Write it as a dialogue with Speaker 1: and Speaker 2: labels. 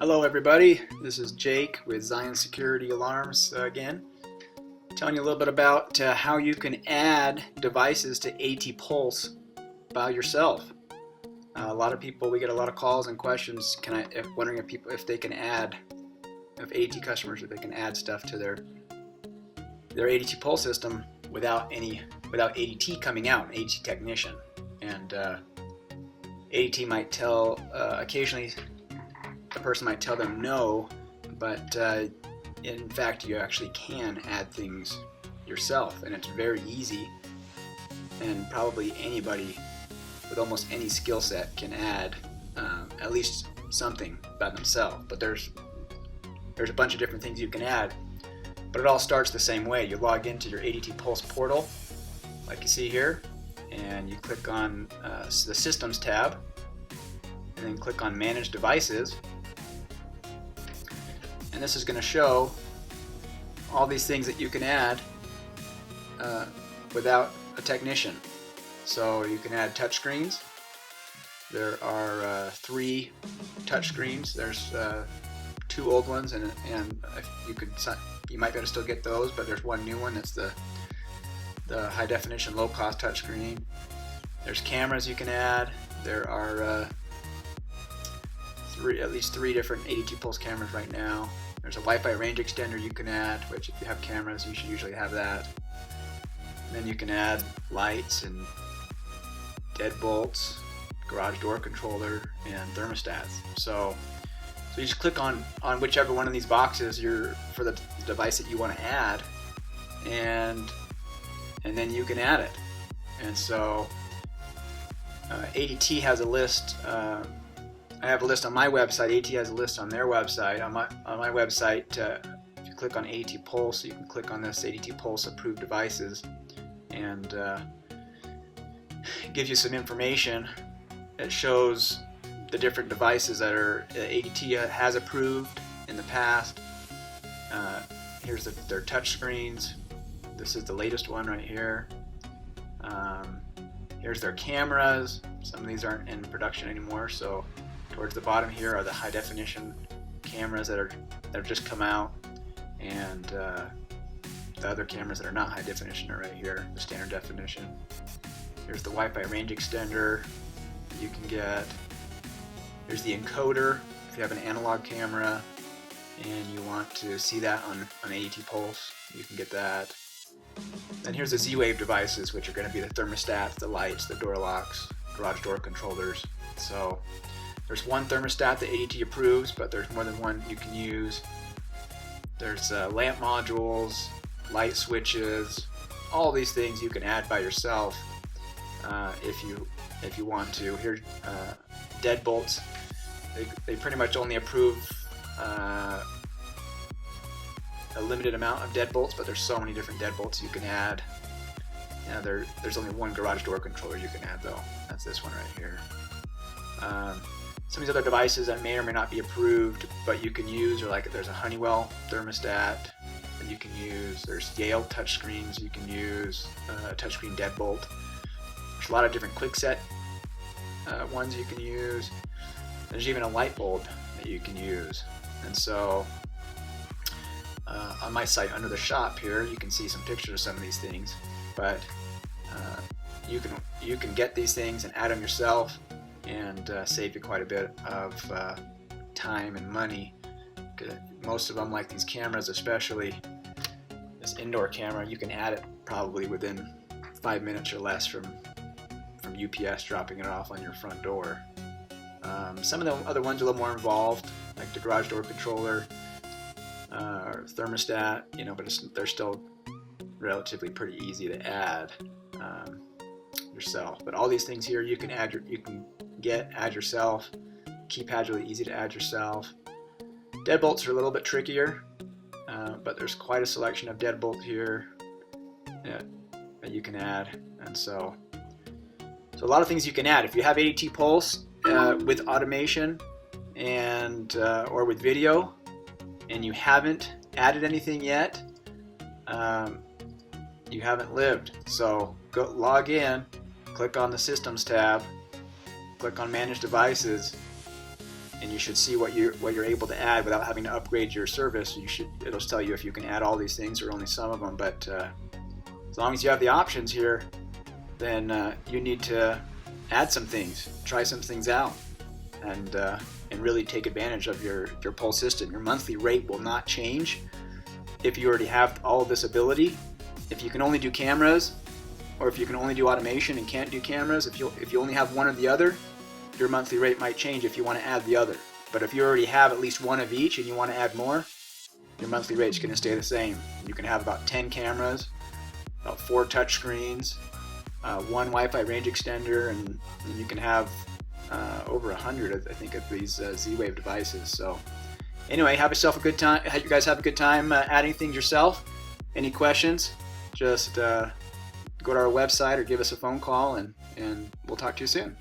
Speaker 1: Hello everybody, this is Jake with Zion Security Alarms again, telling you a little bit about how you can add devices to ADT Pulse by yourself. A lot of people, we get a lot of calls and questions wondering if they can add, if ADT customers, if they can add stuff to their ADT Pulse system without ADT coming out, an ADT technician. And ADT might tell, occasionally a person might tell them no, but in fact you actually can add things yourself, and it's very easy, and probably anybody with almost any skill set can add at least something by themselves. But there's a bunch of different things you can add, but it all starts the same way. You log into your ADT Pulse portal like you see here, and you click on the Systems tab, and then click on Manage Devices. And this is going to show all these things that you can add without a technician. So you can add touchscreens. There are 3 touchscreens. There's 2 old ones, and you might be able to still get those, but there's one new one. That's the high definition, low cost touchscreen. There's cameras you can add. There are at least 3 different ADT Pulse cameras right now. There's a Wi-Fi range extender you can add, which if you have cameras, you should usually have that. And then you can add lights and deadbolts, garage door controller, and thermostats. So you just click on whichever one of these boxes for the device that you want to add, and then you can add it. And so ADT has a list. I have a list on my website. ADT has a list on their website. On my website, if you click on ADT Pulse, you can click on this ADT Pulse approved devices, and it gives you some information. It shows the different devices that ADT has approved in the past. Here's their touch screens. This is the latest one right here. Here's their cameras. Some of these aren't in production anymore, so towards the bottom here are the high definition cameras that have just come out, and the other cameras that are not high definition are right here, the standard definition. Here's the Wi-Fi range extender you can get. Here's the encoder if you have an analog camera and you want to see that on ADT Pulse, you can get that. Then here's the Z-Wave devices, which are going to be the thermostats, the lights, the door locks, garage door controllers. So there's one thermostat that ADT approves, but there's more than one you can use. There's lamp modules, light switches, all these things you can add by yourself if you want to. Here's Deadbolts. They pretty much only approve a limited amount of deadbolts, but there's so many different deadbolts you can add. There's only one garage door controller you can add though. That's this one right here. Some of these other devices that may or may not be approved, but you can use, or like there's a Honeywell thermostat that you can use. There's Yale touchscreens you can use, touchscreen deadbolt. There's a lot of different quickset ones you can use. There's even a light bulb that you can use. And so on my site under the shop here, you can see some pictures of some of these things, but you can get these things and add them yourself, and save you quite a bit of time and money. Most of them, like these cameras, especially this indoor camera, you can add it probably within 5 minutes or less from UPS dropping it off on your front door. Some of the other ones are a little more involved, like the garage door controller or thermostat, but they're still relatively pretty easy to add yourself. But all these things here you can add yourself. Keypads are really easy to add yourself. Deadbolts are a little bit trickier, but there's quite a selection of deadbolts here that you can add, and so a lot of things you can add. If you have ADT Pulse with automation and or with video, and you haven't added anything yet, you haven't lived. So go log in, click on the Systems tab, click on Manage Devices, and you should see what you're able to add without having to upgrade your service. It'll tell you if you can add all these things or only some of them. But as long as you have the options here, then you need to add some things, try some things out, and really take advantage of your Pulse system. Your monthly rate will not change if you already have all of this ability. If you can only do cameras, or if you can only do automation and can't do cameras, if you only have one or the other, your monthly rate might change if you want to add the other. But if you already have at least one of each and you want to add more, your monthly rate's going to stay the same. You can have about 10 cameras, about 4 touch screens, 1 Wi-Fi range extender, and you can have over 100, I think, of these Z-Wave devices. So anyway, have yourself a good time. You guys have a good time adding things yourself. Any questions, just go to our website or give us a phone call, and we'll talk to you soon.